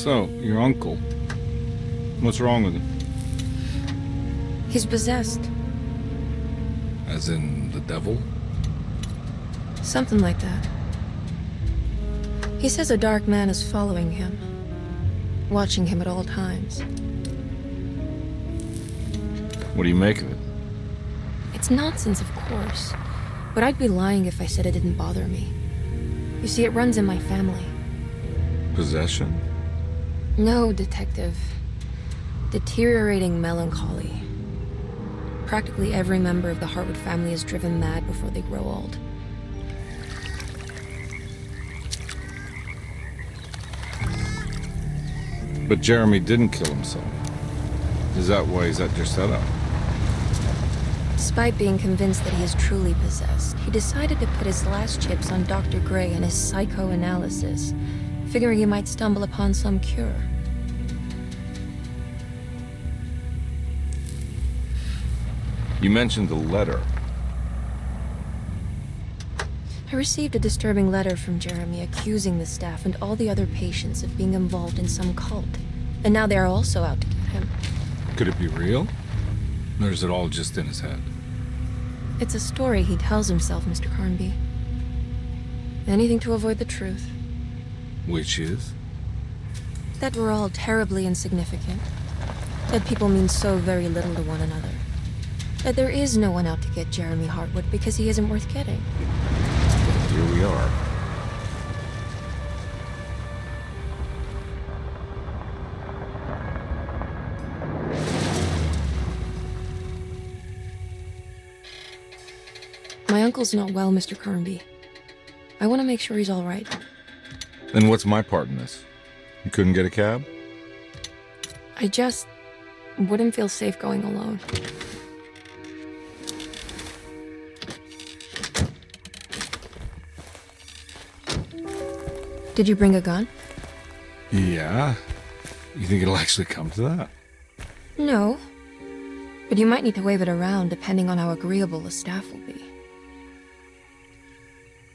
So, your uncle. What's wrong with him? He's possessed. As in the devil? Something like that. He says a dark man is following him, watching him at all times. What do you make of it? It's nonsense, of course, but I'd be lying if I said it didn't bother me. You see, it runs in my family. Possession? No, detective. Deteriorating melancholy. Practically every member of the Hartwood family is driven mad before they grow old. But Jeremy didn't kill himself. Is that why he's at your setup? Despite being convinced that he is truly possessed, he decided to put his last chips on Dr. Gray and his psychoanalysis, figuring he might stumble upon some cure. You mentioned the letter. I received a disturbing letter from Jeremy accusing the staff and all the other patients of being involved in some cult. And now they are also out to get him. Could it be real? Or is it all just in his head? It's a story he tells himself, Mr. Carnby. Anything to avoid the truth. Which is? That we're all terribly insignificant. That people mean so very little to one another. That there is no one out to get Jeremy Hartwood because he isn't worth getting. Here we are. My uncle's not well, Mr. Carnby. I want to make sure he's all right. Then what's my part in this? You couldn't get a cab? I just wouldn't feel safe going alone. Did you bring a gun? Yeah. You think it'll actually come to that? No. But you might need to wave it around depending on how agreeable the staff will be.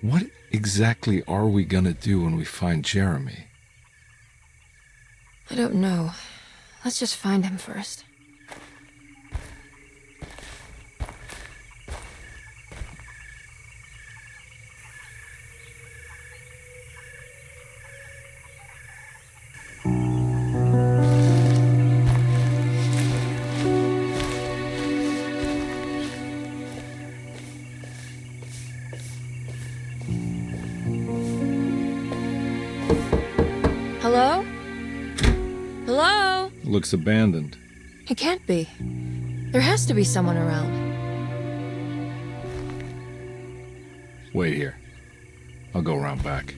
What exactly are we gonna do when we find Jeremy? I don't know. Let's just find him first. Hello? Hello? Looks abandoned. It can't be. There has to be someone around. Wait here. I'll go around back.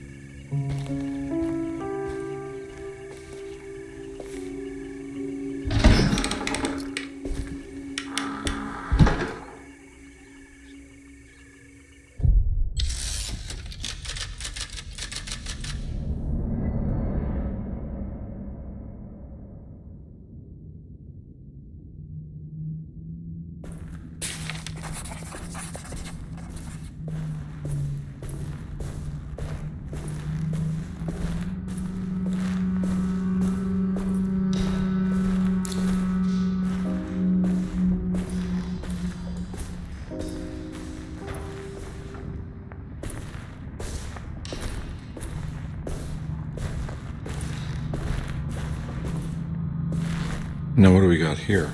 Now what do we got here?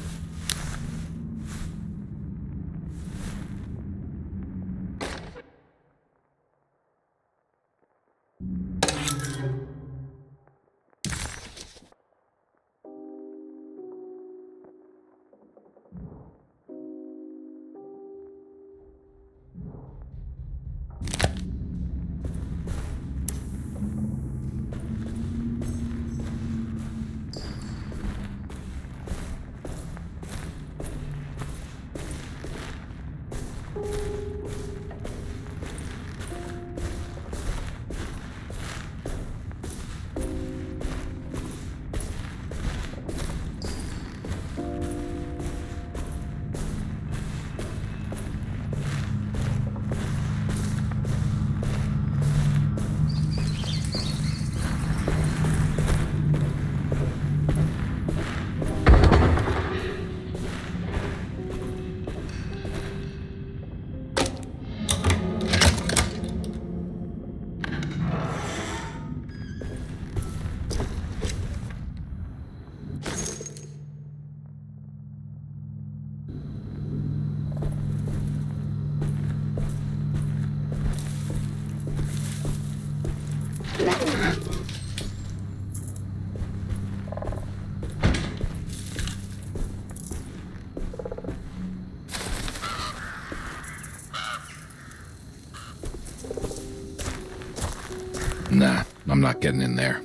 Nah, I'm not getting in there.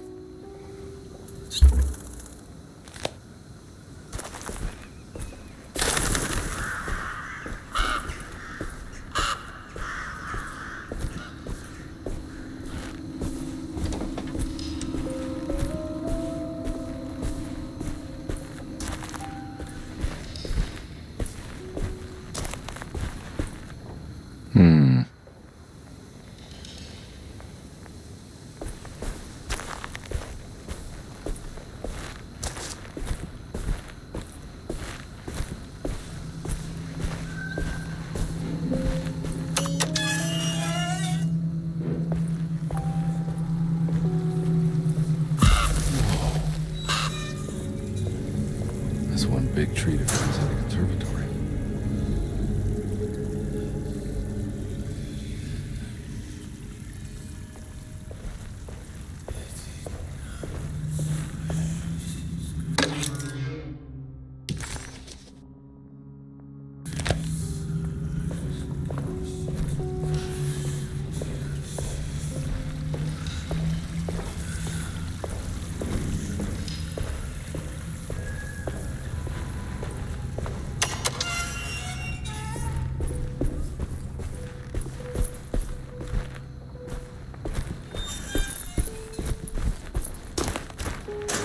This one big tree defines like a conservatory.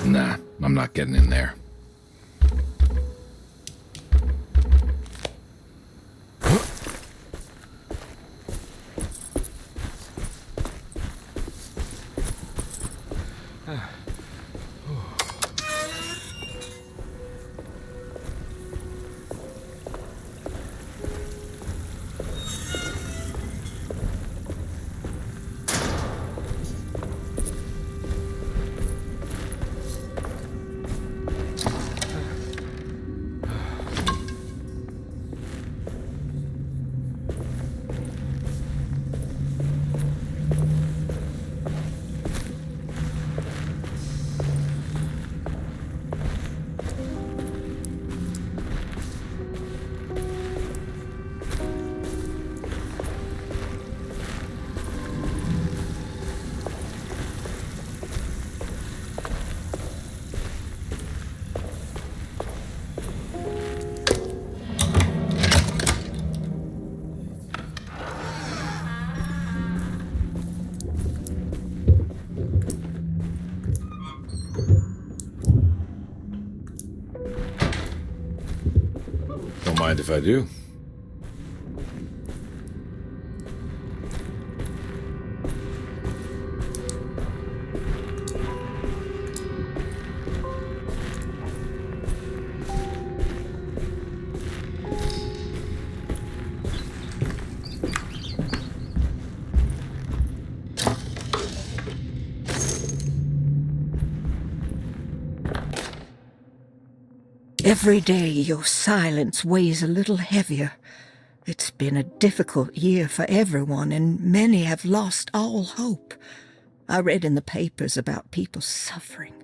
Nah, I'm not getting in there. Don't mind if I do. Every day your silence weighs a little heavier. It's been a difficult year for everyone, and many have lost all hope. I read in the papers about people suffering.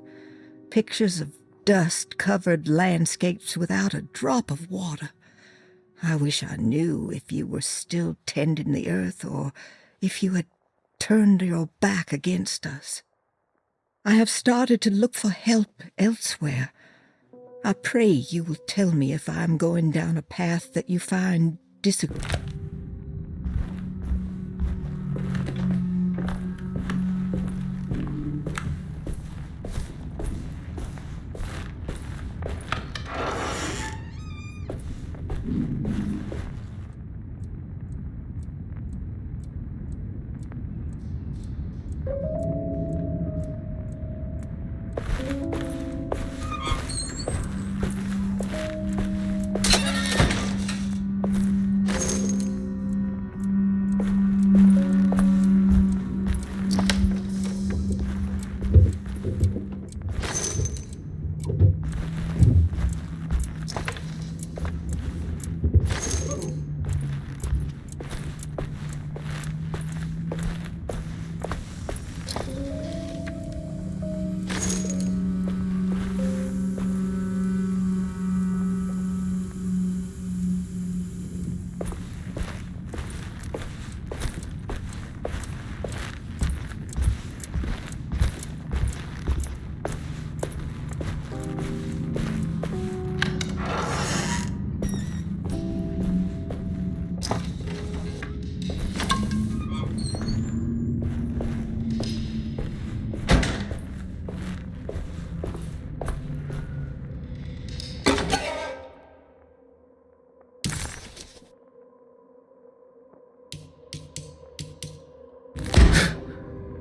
Pictures of dust-covered landscapes without a drop of water. I wish I knew if you were still tending the earth or if you had turned your back against us. I have started to look for help elsewhere. I pray you will tell me if I am going down a path that you find disagreeable.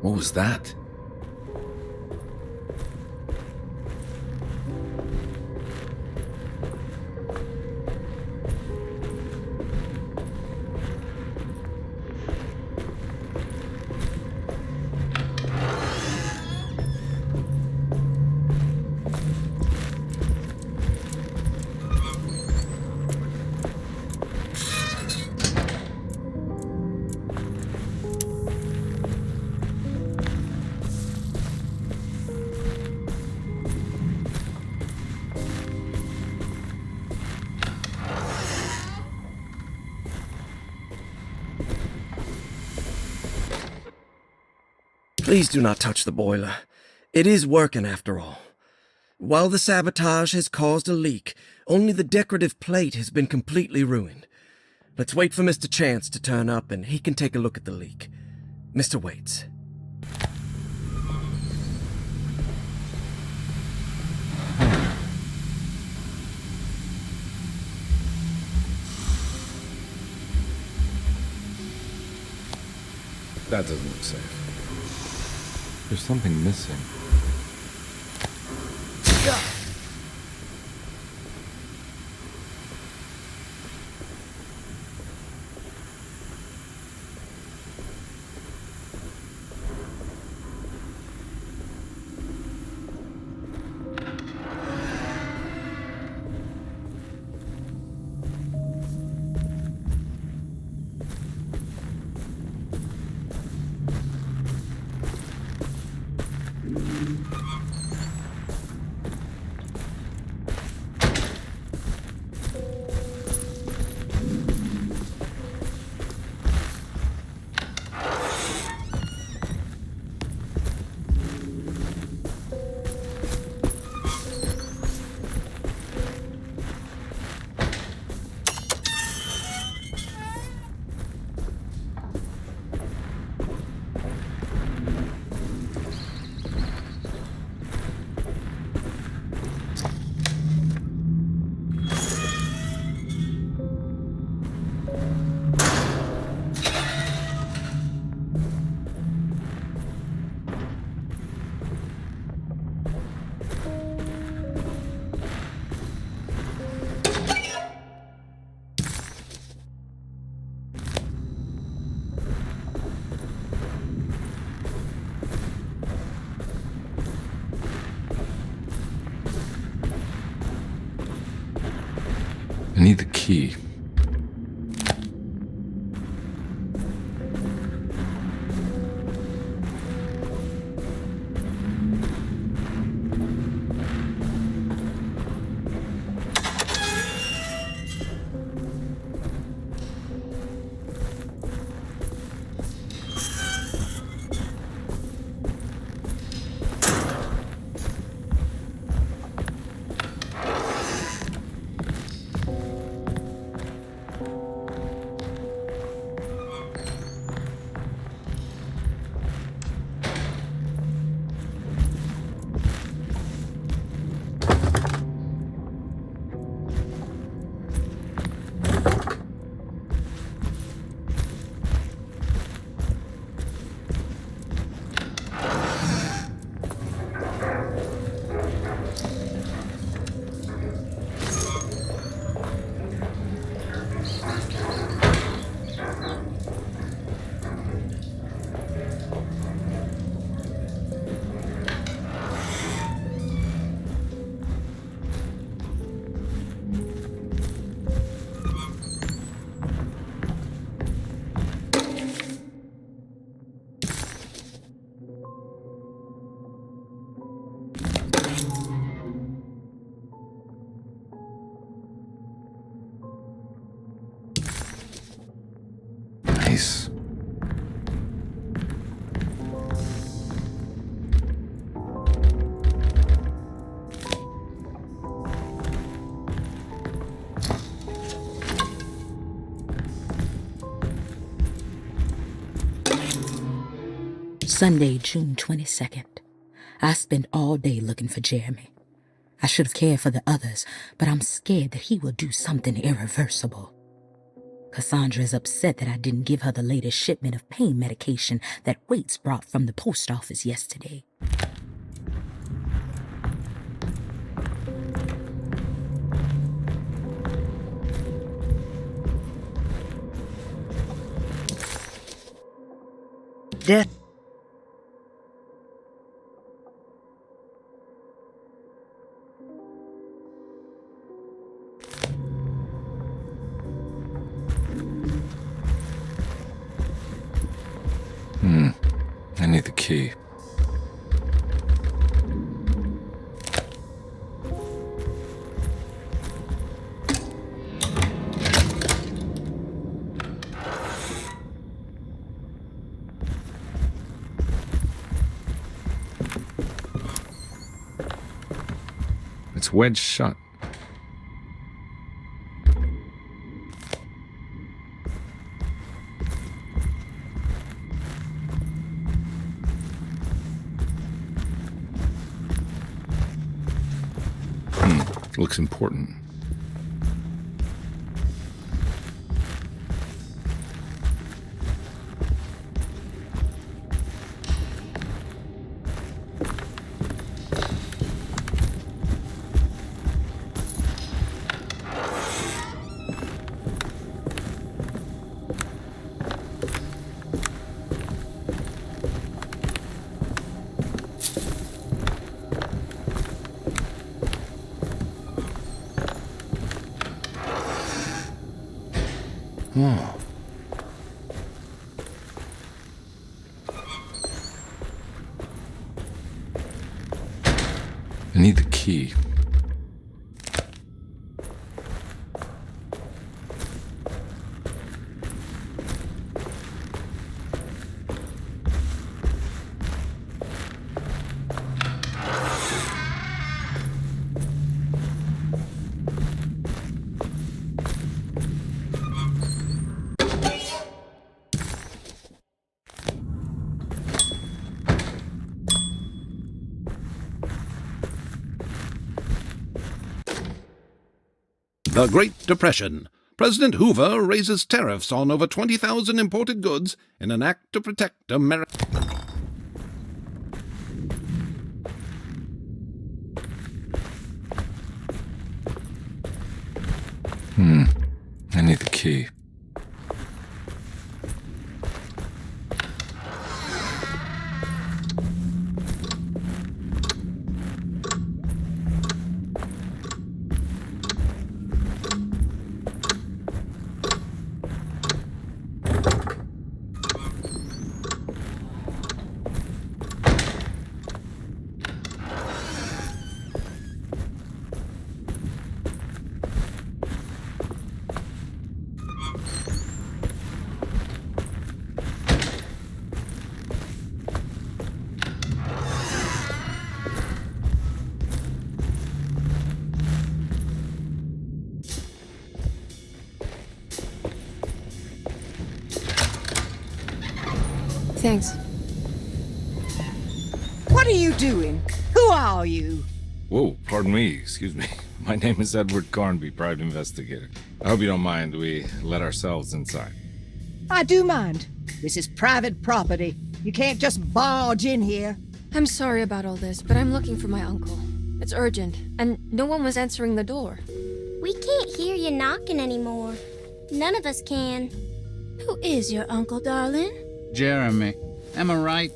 What was that? Please do not touch the boiler. It is working after all. While the sabotage has caused a leak, only the decorative plate has been completely ruined. Let's wait for Mr. Chance to turn up and he can take a look at the leak. Mr. Waits. That doesn't look safe. There's something missing. I need the key. Nice. Sunday, June 22nd. I spent all day looking for Jeremy. I should have cared for the others, but I'm scared that he will do something irreversible. Cassandra is upset that I didn't give her the latest shipment of pain medication that Waits brought from the post office yesterday. Death. I need the key. It's wedged shut. Looks important. Oh. I need the key. The Great Depression. President Hoover raises tariffs on over 20,000 imported goods in an act to protect America. I need the key. Thanks. What are you doing? Who are you? Whoa, pardon me, excuse me. My name is Edward Carnby, private investigator. I hope you don't mind we let ourselves inside. I do mind. This is private property. You can't just barge in here. I'm sorry about all this, but I'm looking for my uncle. It's urgent, and no one was answering the door. We can't hear you knocking anymore. None of us can. Who is your uncle, darling? Jeremy. Am I right?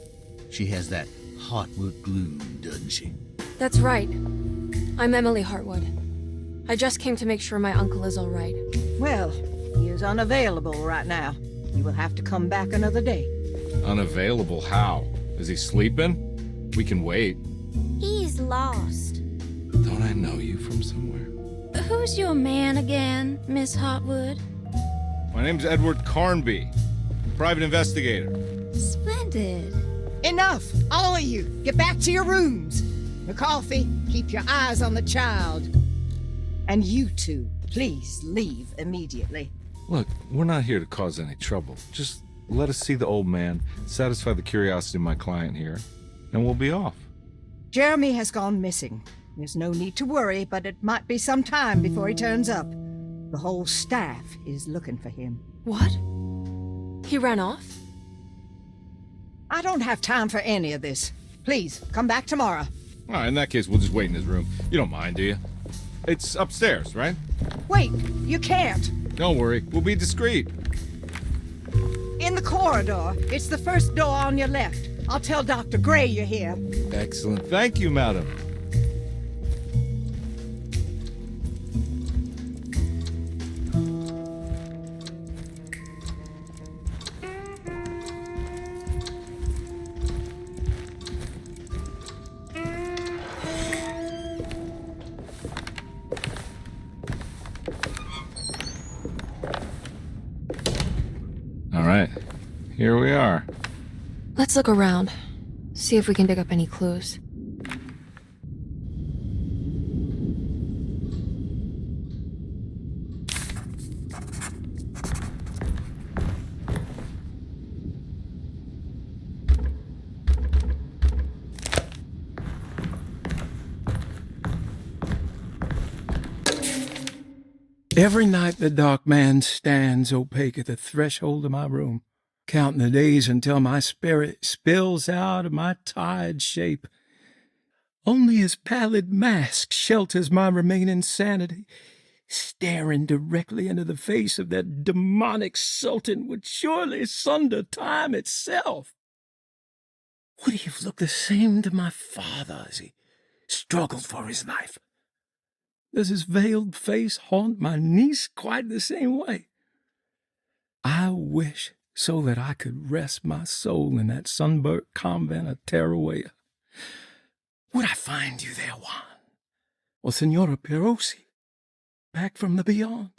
She has that Hartwood gloom, doesn't she? That's right. I'm Emily Hartwood. I just came to make sure my uncle is all right. Well, he is unavailable right now. You will have to come back another day. Unavailable how? Is he sleeping? We can wait. He's lost. Don't I know you from somewhere? Who's your man again, Miss Hartwood? My name's Edward Carnby, private investigator. Splendid. Enough! All of you! Get back to your rooms! McCarthy, keep your eyes on the child. And you two, please leave immediately. Look, we're not here to cause any trouble. Just let us see the old man, satisfy the curiosity of my client here, and we'll be off. Jeremy has gone missing. There's no need to worry, but it might be some time before he turns up. The whole staff is looking for him. What? He ran off? I don't have time for any of this. Please, come back tomorrow. All right, in that case, we'll just wait in his room. You don't mind, do you? It's upstairs, right? Wait, you can't. Don't worry, we'll be discreet. In the corridor. It's the first door on your left. I'll tell Dr. Gray you're here. Excellent. Thank you, madam. All right, here we are. Let's look around. See if we can dig up any clues. Every night the dark man stands opaque at the threshold of my room, counting the days until my spirit spills out of my tired shape. Only his pallid mask shelters my remaining sanity. Staring directly into the face of that demonic sultan would surely sunder time itself. Would he have looked the same to my father as he struggled for his life? Does his veiled face haunt my niece quite the same way? I wish so that I could rest my soul in that sunburnt convent of Teruel. Would I find you there, Juan? Or Senora Perosi, back from the beyond?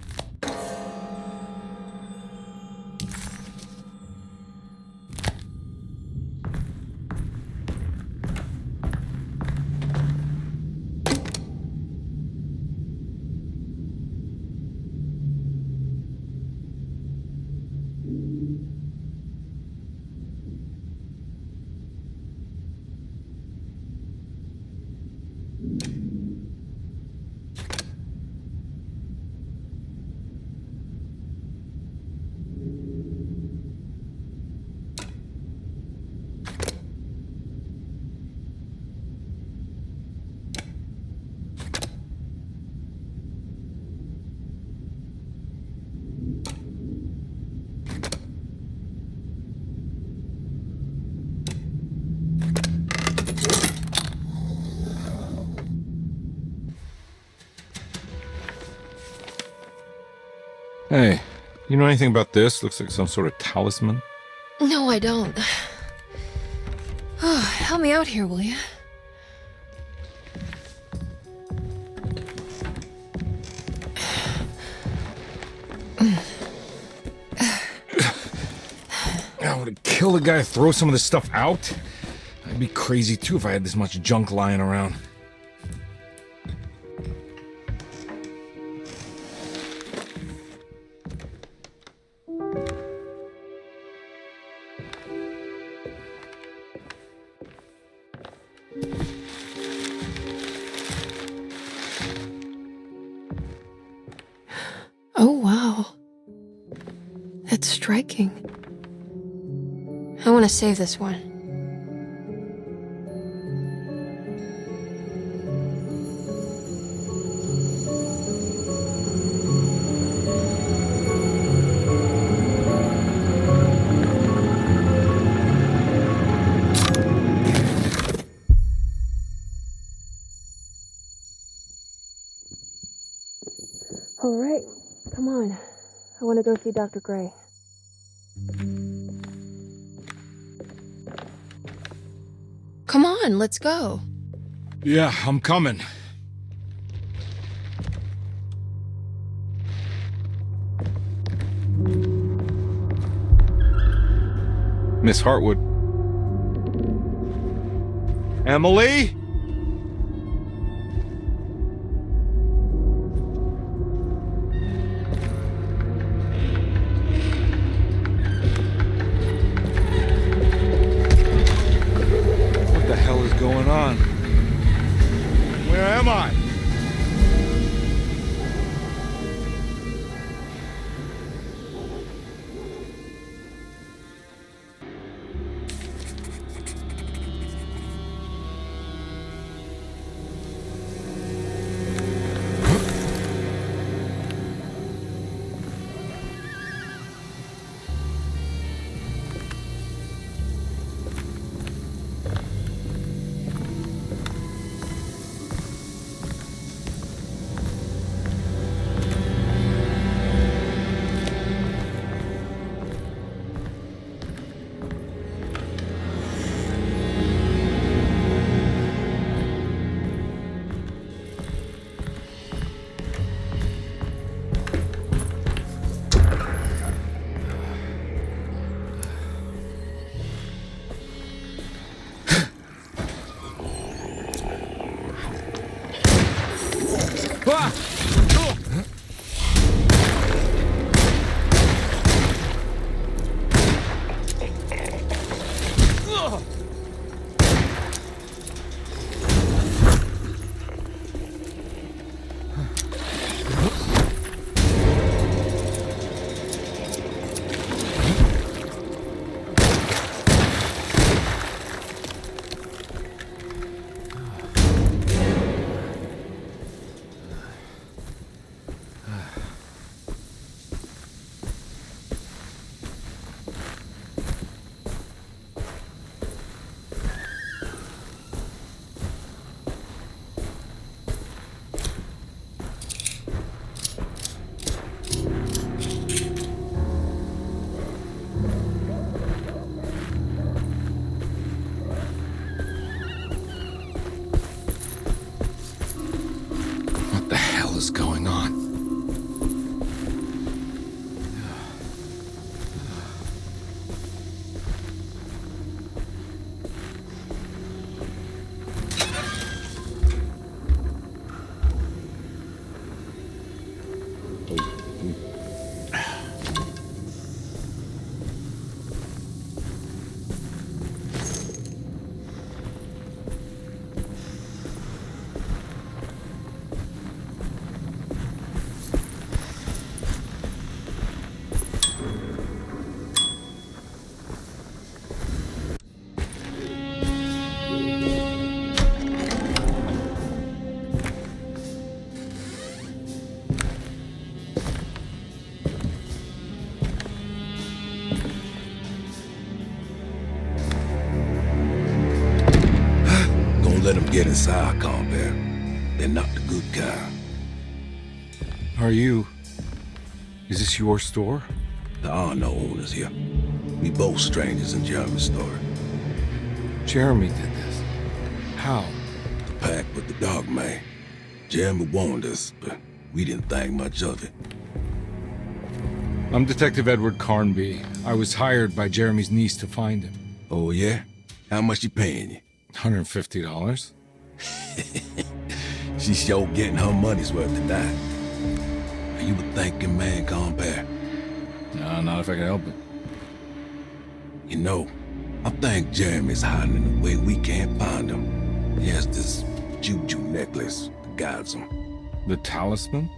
Hey, you know anything about this? Looks like some sort of talisman. No, I don't. Oh, help me out here, will you? I would kill the guy, throw some of this stuff out. I'd be crazy too if I had this much junk lying around. Oh, wow. That's striking. I want to save this one. All right, come on. I want to go see Dr. Gray. Come on, let's go. Yeah, I'm coming. Miss Hartwood. Emily? Going on? Where am I? let them get inside, Carnby. They're not the good kind. Is this your store? There are no owners here. We both strangers in Jeremy's story. Jeremy did this. How? The pact with the dog man. Jeremy warned us, but we didn't think much of it. I'm Detective Edward Carnby. I was hired by Jeremy's niece to find him. Oh, yeah? How much she paying you? $150. She's sure getting her money's worth tonight. Are you a thinking man, Carnby? No, not if I can help it. You know, I think Jeremy's hiding in a way we can't find him. He has this juju necklace that guides him. The talisman?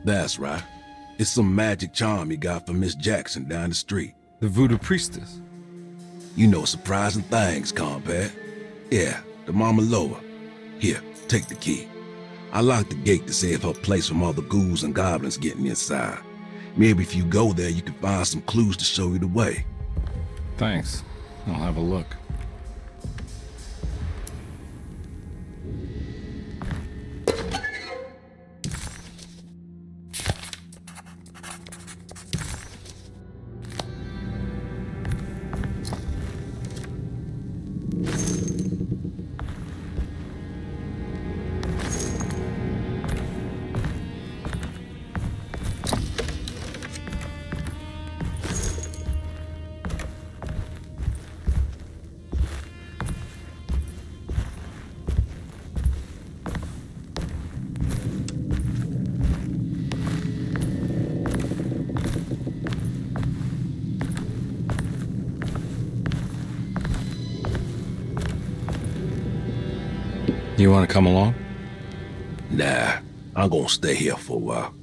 That's right. It's some magic charm he got from Miss Jackson down the street. The voodoo priestess? You know surprising things, Carnby. Yeah, the Mama Loa. Here, take the key. I locked the gate to save her place from all the ghouls and goblins getting inside. Maybe if you go there, you can find some clues to show you the way. Thanks. I'll have a look. You want to come along? Nah, I'm gonna stay here for a while.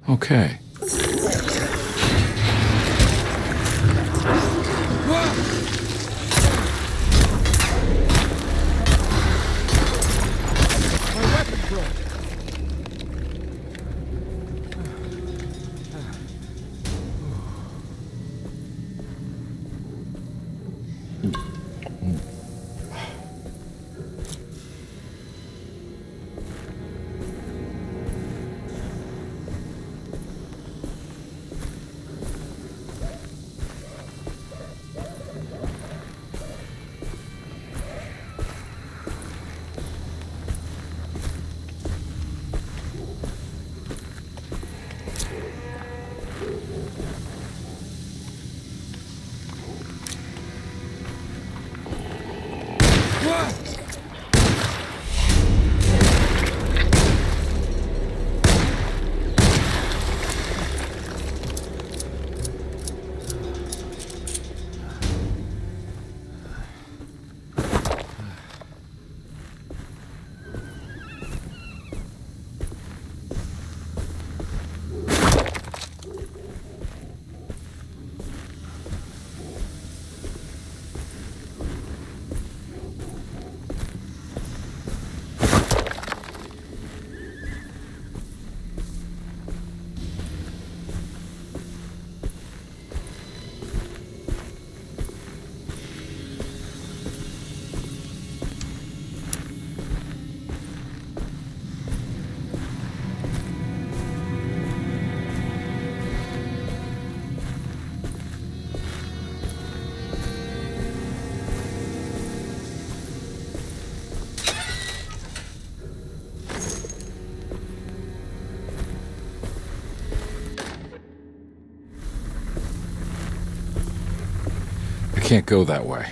Okay. can't go that way.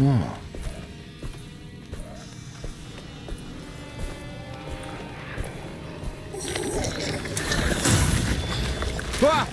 Oh. Ah!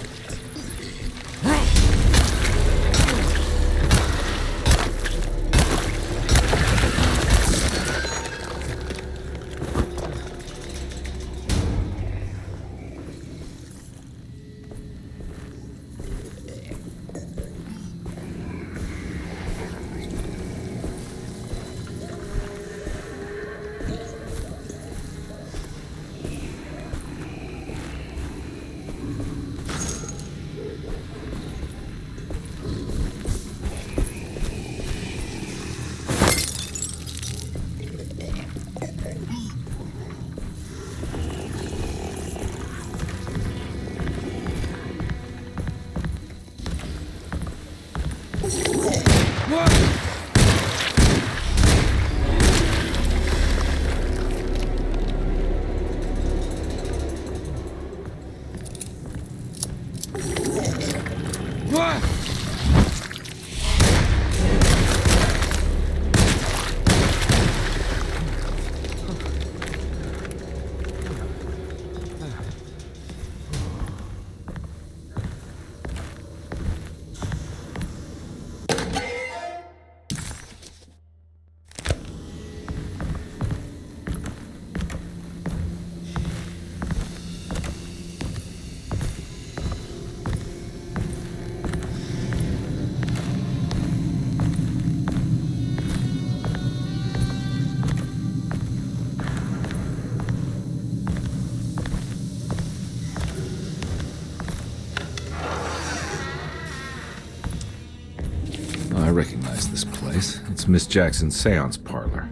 I recognize this place. It's Miss Jackson's seance parlor.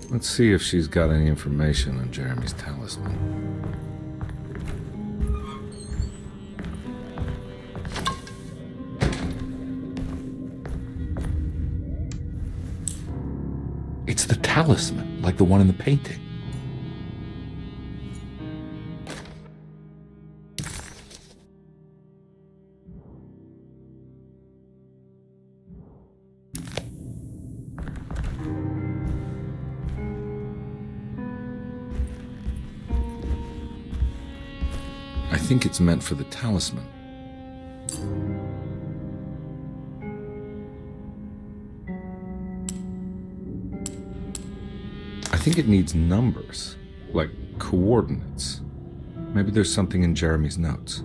Let's see if she's got any information on Jeremy's talisman. It's the talisman, like the one in the painting. I think it's meant for the talisman. I think it needs numbers, like coordinates. Maybe there's something in Jeremy's notes.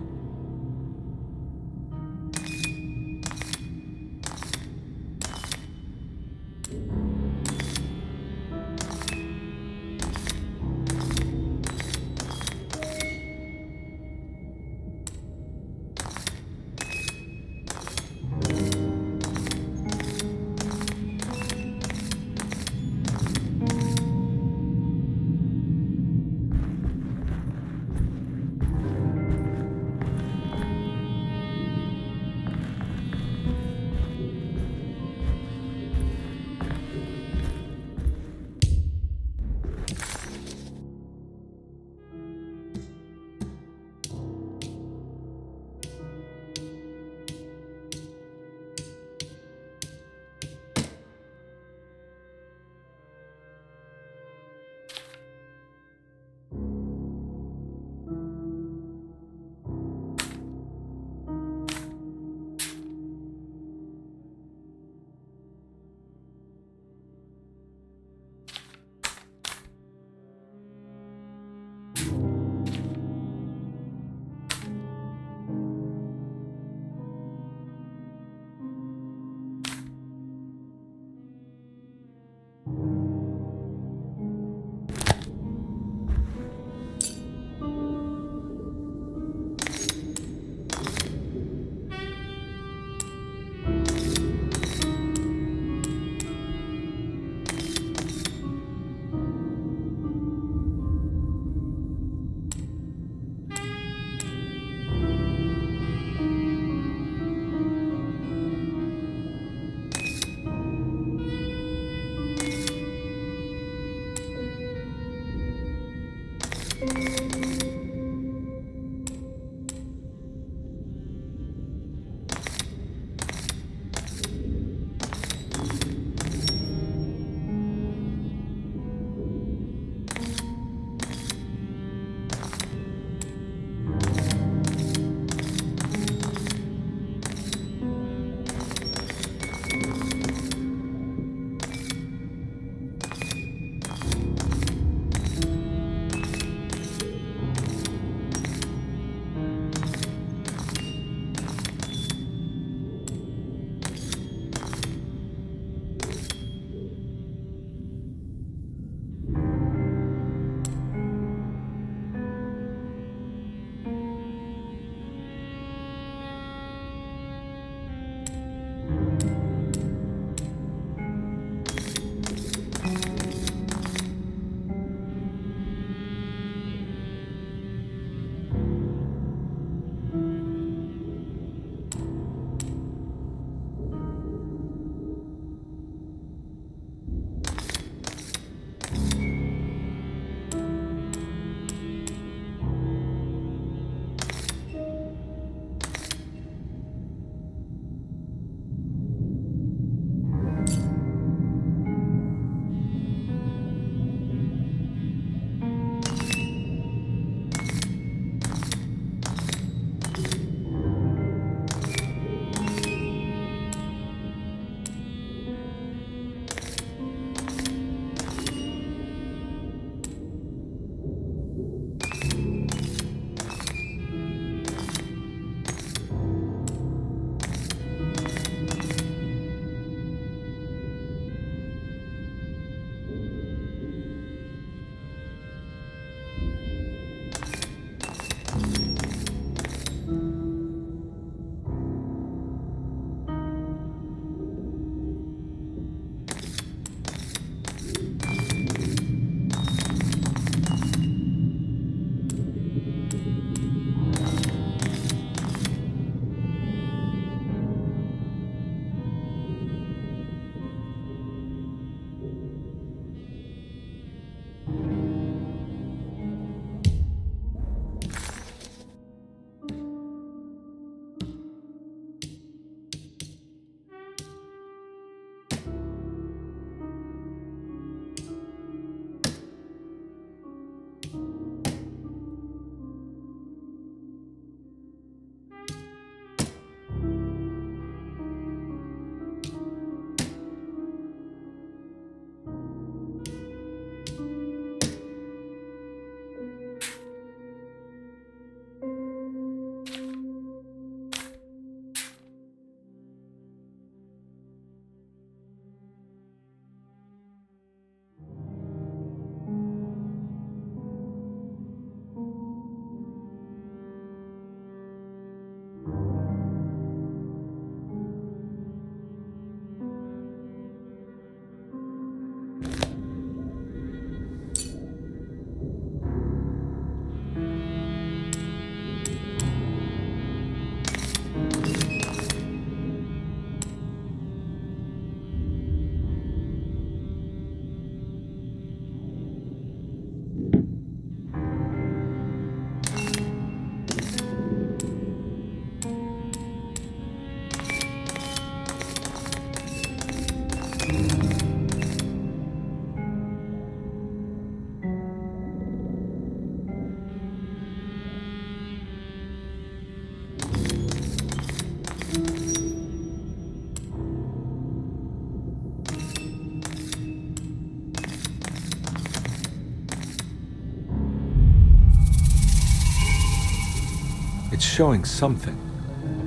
It's showing something.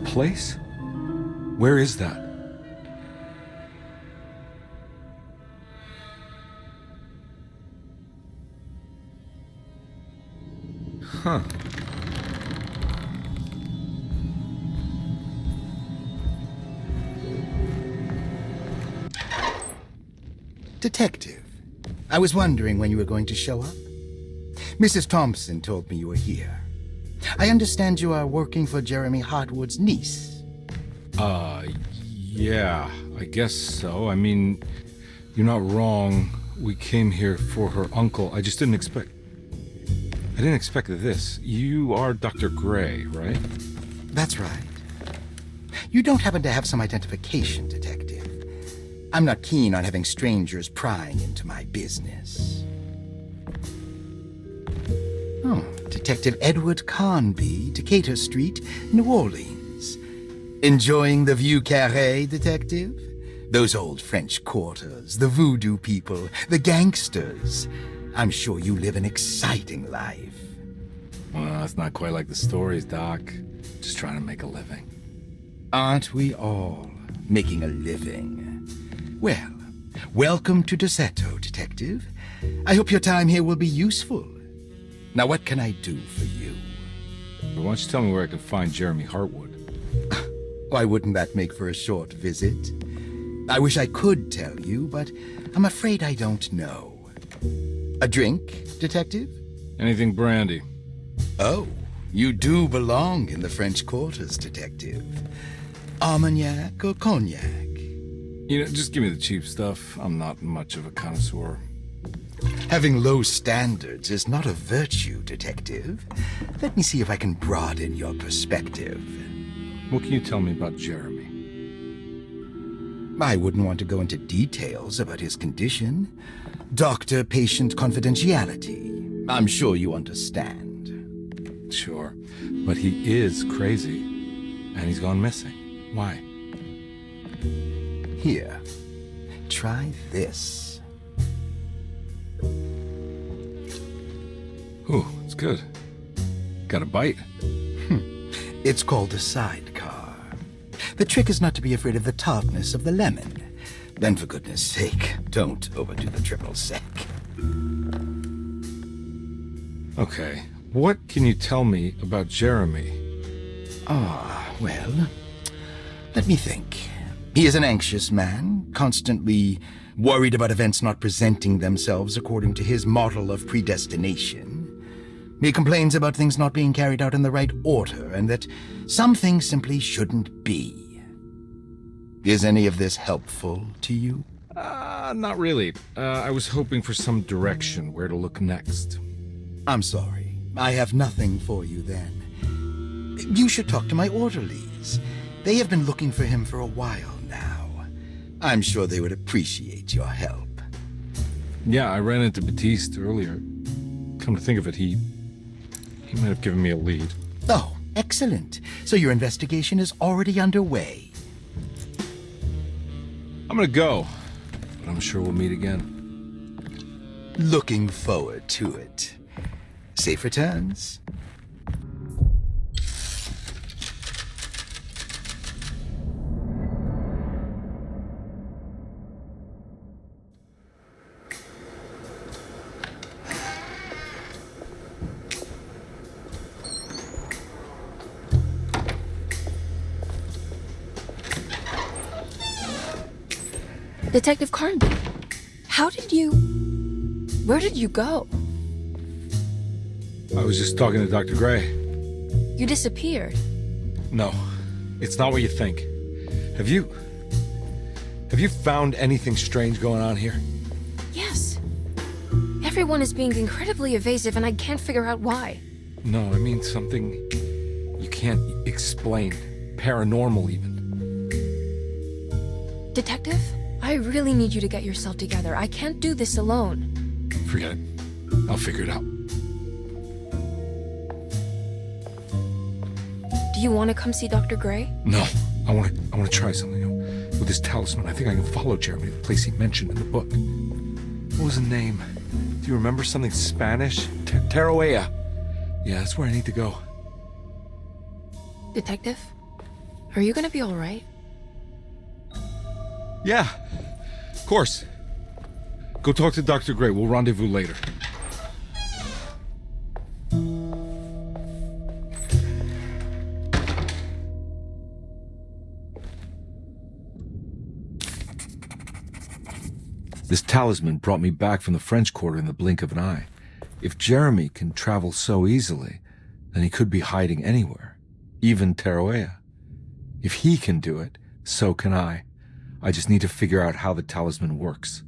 A place? Where is that? Huh. Detective, I was wondering when you were going to show up. Mrs. Thompson told me you were here. I understand you are working for Jeremy Hartwood's niece. Yeah, I guess so. I mean, you're not wrong. We came here for her uncle. I just didn't expect... didn't expect this. You are Dr. Gray, right? That's right. You don't happen to have some identification, Detective. I'm not keen on having strangers prying into my business. Oh, Detective Edward Carnby, Decatur Street, New Orleans. Enjoying the Vieux Carré, Detective? Those old French quarters, the voodoo people, the gangsters. I'm sure you live an exciting life. Well, it's not quite like the stories, Doc. Just trying to make a living. Aren't we all making a living? Well, welcome to Deseto, Detective. I hope your time here will be useful. Now, what can I do for you? Why don't you tell me where I can find Jeremy Hartwood? Why wouldn't that make for a short visit? I wish I could tell you, but I'm afraid I don't know. A drink, Detective? Anything brandy. Oh, you do belong in the French quarters, Detective. Armagnac or cognac? You know, just give me the cheap stuff. I'm not much of a connoisseur. Having low standards is not a virtue, Detective. Let me see if I can broaden your perspective. What can you tell me about Jeremy? I wouldn't want to go into details about his condition. Doctor-patient confidentiality. I'm sure you understand. Sure, but he is crazy, and he's gone missing. Why? Here, try this. Ooh, it's good. Got a bite? It's called a sidecar. The trick is not to be afraid of the tartness of the lemon. Then, for goodness sake, don't overdo the triple sec. Okay, what can you tell me about Jeremy? Well, let me think. He is an anxious man, constantly worried about events not presenting themselves according to his model of predestination. He complains about things not being carried out in the right order, and that some things simply shouldn't be. Is any of this helpful to you? Not really. I was hoping for some direction where to look next. I'm sorry. I have nothing for you then. You should talk to my orderlies. They have been looking for him for a while now. I'm sure they would appreciate your help. Yeah, I ran into Batiste earlier. Come to think of it, he might have given me a lead. Oh, excellent. So your investigation is already underway. I'm gonna go, but I'm sure we'll meet again. Looking forward to it. Safe returns. Detective Carnby, where did you go? I was just talking to Dr. Gray. You disappeared. No, it's not what you think. Have you found anything strange going on here? Yes. Everyone is being incredibly evasive and I can't figure out why. No, I mean something you can't explain. Paranormal, even. Detective, I really need you to get yourself together. I can't do this alone. Forget it. I'll figure it out. Do you want to come see Dr. Gray? No, I want to try something. With this talisman, I think I can follow Jeremy to the place he mentioned in the book. What was the name? Do you remember something Spanish? Tarawea. Yeah, that's where I need to go. Detective, are you gonna be all right? Yeah, of course. Go talk to Dr. Gray. We'll rendezvous later. This talisman brought me back from the French Quarter in the blink of an eye. If Jeremy can travel so easily, then he could be hiding anywhere, even Tarawea. If he can do it, so can I. I just need to figure out how the talisman works.